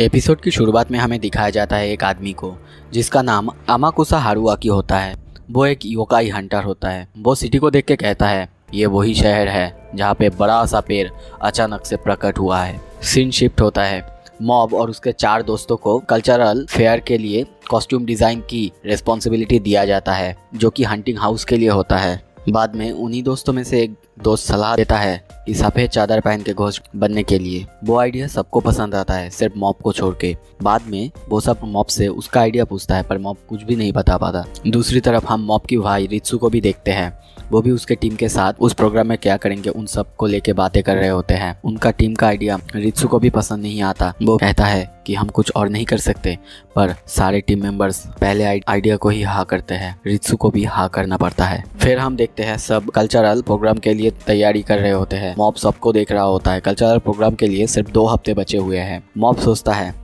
Episode की शुरुआत में हमें दिखाया जाता है एक आदमी को जिसका नाम अमाकुसा हारुआकी होता है। वो एक योकाई हंटर होता है। वो सिटी को देख के कहता है ये वही शहर है जहाँ पे बड़ा सा पेड़ अचानक से प्रकट हुआ है। सीन शिफ्ट होता है। मॉब और उसके 4 दोस्तों को कल्चरल फेयर के लिए कॉस्ट्यूम डिज़ाइन की रिस्पॉन्सिबिलिटी दिया जाता है जो कि हंटिंग हाउस के लिए होता है। बाद में उन्हीं दोस्तों में से एक दोस्त सलाह देता है कि सफ़ेद चादर पहन के घोस्ट बनने के लिए। वो आइडिया सबको पसंद आता है सिर्फ मॉब को छोड़ के। बाद में वो सब मॉब से उसका आइडिया पूछता है पर मॉब कुछ भी नहीं बता पाता। दूसरी तरफ हम मॉब की भाई रित्सु को भी देखते हैं। वो भी उसके टीम के साथ उस प्रोग्राम में क्या करेंगे उन सब को लेके बातें कर रहे होते हैं। उनका टीम का आइडिया रित्सु को भी पसंद नहीं आता। वो कहता है कि हम कुछ और नहीं कर सकते, पर सारे टीम मेंबर्स पहले आइडिया को ही हाँ करते हैं। रित्सु को भी हाँ करना पड़ता है। फिर हम देखते हैं सब कल्चरल प्रोग्राम के लिए तैयारी कर रहे होते हैं। मॉब सबको देख रहा होता है। कल्चरल प्रोग्राम के लिए सिर्फ 2 हफ्ते बचे हुए हैं। मॉब सोचता है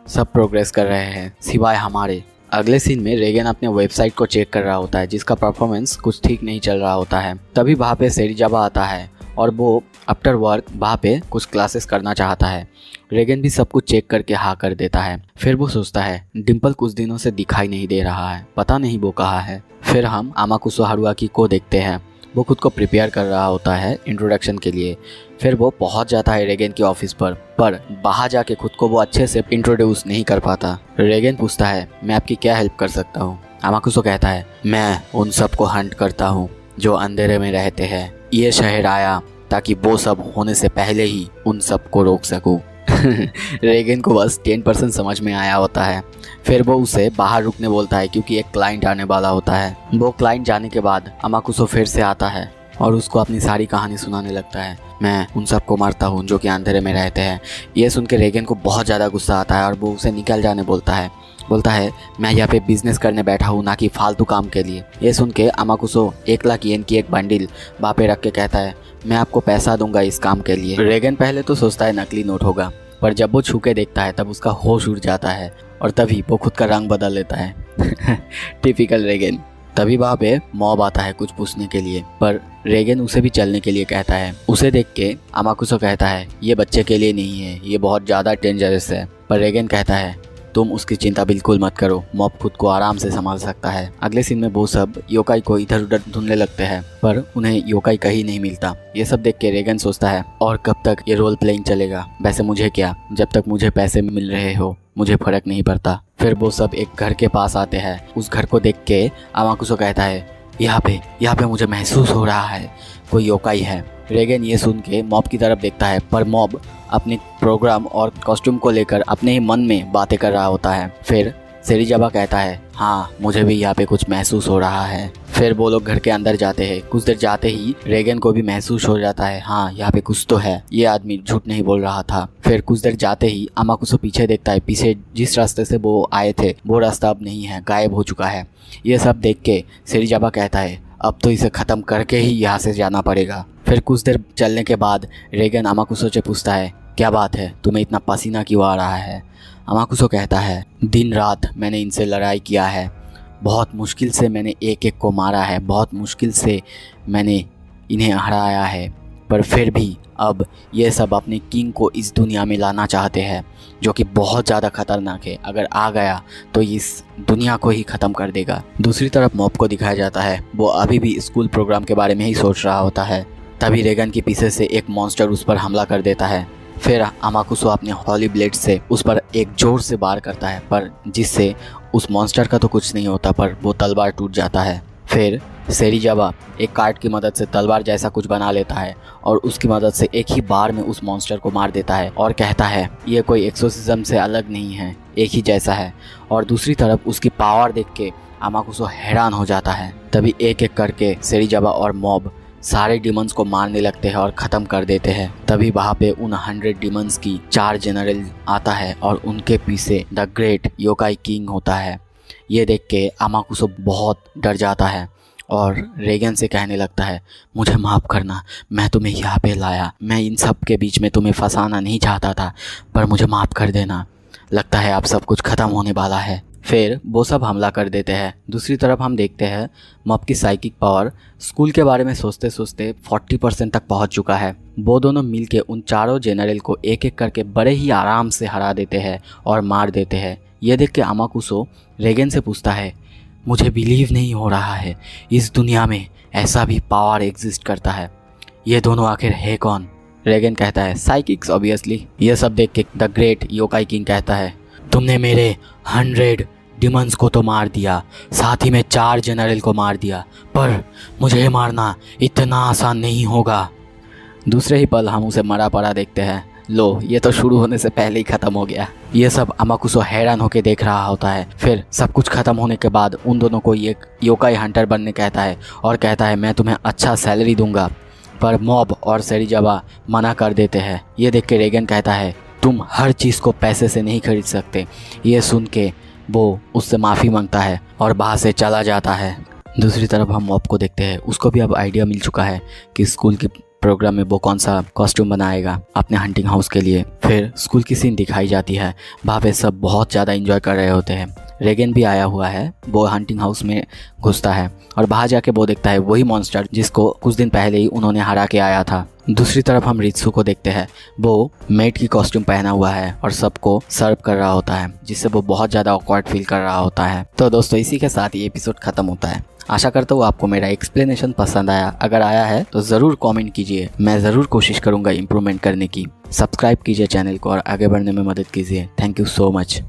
सब प्रोग्रेस कर रहे हैं सिवाय हमारे। अगले सीन में रेगन अपने वेबसाइट को चेक कर रहा होता है जिसका परफॉर्मेंस कुछ ठीक नहीं चल रहा होता है। तभी वहाँ पे सेरिजावा आता है और वो आफ्टर वर्क वहाँ पे कुछ क्लासेस करना चाहता है। रेगन भी सब कुछ चेक करके हाँ कर देता है। फिर वो सोचता है डिम्पल कुछ दिनों से दिखाई नहीं दे रहा है, पता नहीं वो कहाँ है। फिर हम अमाकुसा हारुआकी को देखते हैं। वो खुद को प्रिपेयर कर रहा होता है इंट्रोडक्शन के लिए। फिर वो पहुंच जाता है रेगन के ऑफिस पर बाहर जाके खुद को वो अच्छे से इंट्रोड्यूस नहीं कर पाता। रेगन पूछता है मैं आपकी क्या हेल्प कर सकता हूँ। अमाकुसा कहता है मैं उन सब को हंट करता हूँ जो अंधेरे में रहते हैं। ये शहर आया ताकि वो सब होने से पहले ही उन सब को रोक सकूँ। रेगन को बस 10% समझ में आया होता है। फिर वो उसे बाहर रुकने बोलता है क्योंकि एक क्लाइंट आने वाला होता है। वो क्लाइंट जाने के बाद अमाकुसा फिर से आता है और उसको अपनी सारी कहानी सुनाने लगता है। मैं उन सबको मारता हूँ जो कि अंधेरे में रहते हैं। ये सुन के रेगन को बहुत ज़्यादा गुस्सा आता है और वो उसे निकल जाने बोलता है मैं यहाँ पे बिजनेस करने बैठा हूँ ना कि फालतू काम के लिए। ये सुन के अमाकुसा 1 लाख येन की एक बंडल वहाँ पे रख के कहता है मैं आपको पैसा दूंगा इस काम के लिए। रेगन पहले तो सोचता है नकली नोट होगा, पर जब वो छू के देखता है तब उसका होश उड़ जाता है और तभी वो खुद का रंग बदल लेता है। Typical Reagan. तभी वहाँ पे मॉब आता है कुछ पूछने के लिए, पर रेगन उसे भी चलने के लिए कहता है। उसे देख के अमाकुसा कहता है ये बच्चे के लिए नहीं है, ये बहुत ज़्यादा डेंजरस है। पर रेगन कहता है तुम उसकी चिंता बिल्कुल मत करो, मॉब खुद को आराम से संभाल सकता है। अगले सीन में वो सब योकाई को इधर उधर ढूंढने लगते हैं पर उन्हें योकाई कहीं नहीं मिलता। ये सब देख के रेगन सोचता है और कब तक ये रोल प्लेइंग चलेगा। वैसे मुझे क्या, जब तक मुझे पैसे मिल रहे हो मुझे फर्क नहीं पड़ता। फिर वो सब एक घर के पास आते हैं। उस घर को देख के अमाकुसा कहता है यहाँ पे मुझे महसूस हो रहा है कोई योकाई है। रेगन ये सुन के मॉब की तरफ देखता है पर मॉब अपने प्रोग्राम और कॉस्ट्यूम को लेकर अपने ही मन में बातें कर रहा होता है। फिर सेरिजावा कहता है हाँ मुझे भी यहाँ पे कुछ महसूस हो रहा है। फिर वो लोग घर के अंदर जाते हैं। कुछ देर जाते ही रेगन को भी महसूस हो जाता है हाँ यहाँ पे कुछ तो है, ये आदमी झूठ नहीं बोल रहा था। फिर कुछ देर जाते ही अमाकुसा पीछे देखता है। पीछे जिस रास्ते से वो आए थे वो रास्ता अब नहीं है, गायब हो चुका है। ये सब देख के सेरिजावा कहता है अब तो इसे ख़त्म करके ही यहाँ से जाना पड़ेगा। फिर कुछ देर चलने के बाद रेगन अमाकुसा से पूछता है क्या बात है, तुम्हें इतना पसीना क्यों आ रहा है। अमाकुसा कहता है दिन रात मैंने इनसे लड़ाई किया है, बहुत मुश्किल से मैंने एक को मारा है, बहुत मुश्किल से मैंने इन्हें हराया है, पर फिर भी अब ये सब अपने किंग को इस दुनिया में लाना चाहते हैं जो कि बहुत ज़्यादा खतरनाक है। अगर आ गया तो इस दुनिया को ही ख़त्म कर देगा। दूसरी तरफ मॉब को दिखाया जाता है। वो अभी भी स्कूल प्रोग्राम के बारे में ही सोच रहा होता है। तभी रेगन के पीछे से एक मॉन्स्टर उस पर हमला कर देता है। फिर अमाकुसा अपने हॉली ब्लेड से उस पर एक जोर से वार करता है पर जिससे उस मॉन्स्टर का तो कुछ नहीं होता पर वो तलवार टूट जाता है। फिर सेरिजावा एक कार्ड की मदद से तलवार जैसा कुछ बना लेता है और उसकी मदद से एक ही बार में उस मॉन्स्टर को मार देता है और कहता है ये कोई एक्सोर्सिज्म से अलग नहीं है, एक ही जैसा है। और दूसरी तरफ उसकी पावर देख के अमाकुसा हैरान हो जाता है। तभी एक एक करके सेरिजावा और मॉब सारे डिमंस को मारने लगते हैं और ख़त्म कर देते हैं। तभी वहाँ पे उन 100 डिमंस की 4 जनरल आता है और उनके पीछे द ग्रेट योकाई किंग होता है। ये देख के अमाकुसा बहुत डर जाता है और रेगन से कहने लगता है मुझे माफ़ करना, मैं तुम्हें यहाँ पे लाया, मैं इन सब के बीच में तुम्हें फंसाना नहीं चाहता था, पर मुझे माफ़ कर देना। लगता है अब सब कुछ ख़त्म होने वाला है। फिर वो सब हमला कर देते हैं। दूसरी तरफ हम देखते हैं मॉब की साइकिक पावर स्कूल के बारे में सोचते सोचते 40% तक पहुंच चुका है। वो दोनों मिलके उन चारों जनरल को एक एक करके बड़े ही आराम से हरा देते हैं और मार देते हैं। ये देख के अमाकुसो रेगन से पूछता है, मुझे बिलीव नहीं हो रहा है इस दुनिया में ऐसा भी पावर एग्जिस्ट करता है। ये दोनों आखिर है कौन? रेगन कहता है, साइकिक्स ऑब्वियसली। ये सब देख के द ग्रेट योकाई किंग कहता है, तुमने मेरे 100 डिमंस को तो मार दिया, साथ ही में 4 जनरल को मार दिया, पर मुझे मारना इतना आसान नहीं होगा। दूसरे ही पल हम उसे मरा पड़ा देखते हैं। लो, ये तो शुरू होने से पहले ही ख़त्म हो गया। ये सब अमाकुसो हैरान होकर देख रहा होता है। फिर सब कुछ ख़त्म होने के बाद उन दोनों को एक योकाई हंटर बनने कहता है और कहता है, मैं तुम्हें अच्छा सैलरी दूंगा। पर मॉब और सेरिजावा मना कर देते हैं। ये देख के रेगन कहता है, तुम हर चीज़ को पैसे से नहीं खरीद सकते। ये सुन के वो उससे माफ़ी मांगता है और बाहर से चला जाता है। दूसरी तरफ हम मॉब को देखते हैं। उसको भी अब आइडिया मिल चुका है कि स्कूल के प्रोग्राम में वो कौन सा कॉस्ट्यूम बनाएगा अपने हंटिंग हाउस के लिए। फिर स्कूल की सीन दिखाई जाती है। वहाँ पे सब बहुत ज़्यादा एंजॉय कर रहे होते हैं। रेगन भी आया हुआ है। वो हंटिंग हाउस में घुसता है और बाहर जाके वो देखता है वही मॉन्स्टर जिसको कुछ दिन पहले ही उन्होंने हरा के आया था। दूसरी तरफ हम रित्सु को देखते हैं। वो मेड की कॉस्ट्यूम पहना हुआ है और सबको सर्व कर रहा होता है, जिससे वो बहुत ज़्यादा ऑकवर्ड फील कर रहा होता है। तो दोस्तों, इसी के साथ ये एपिसोड ख़त्म होता है। आशा करता हूँ आपको मेरा एक्सप्लेनेशन पसंद आया। अगर आया है तो ज़रूर कमेंट कीजिए। मैं ज़रूर कोशिश करूँगा इम्प्रूवमेंट करने की। सब्सक्राइब कीजिए चैनल को और आगे बढ़ने में मदद कीजिए। Thank you so much.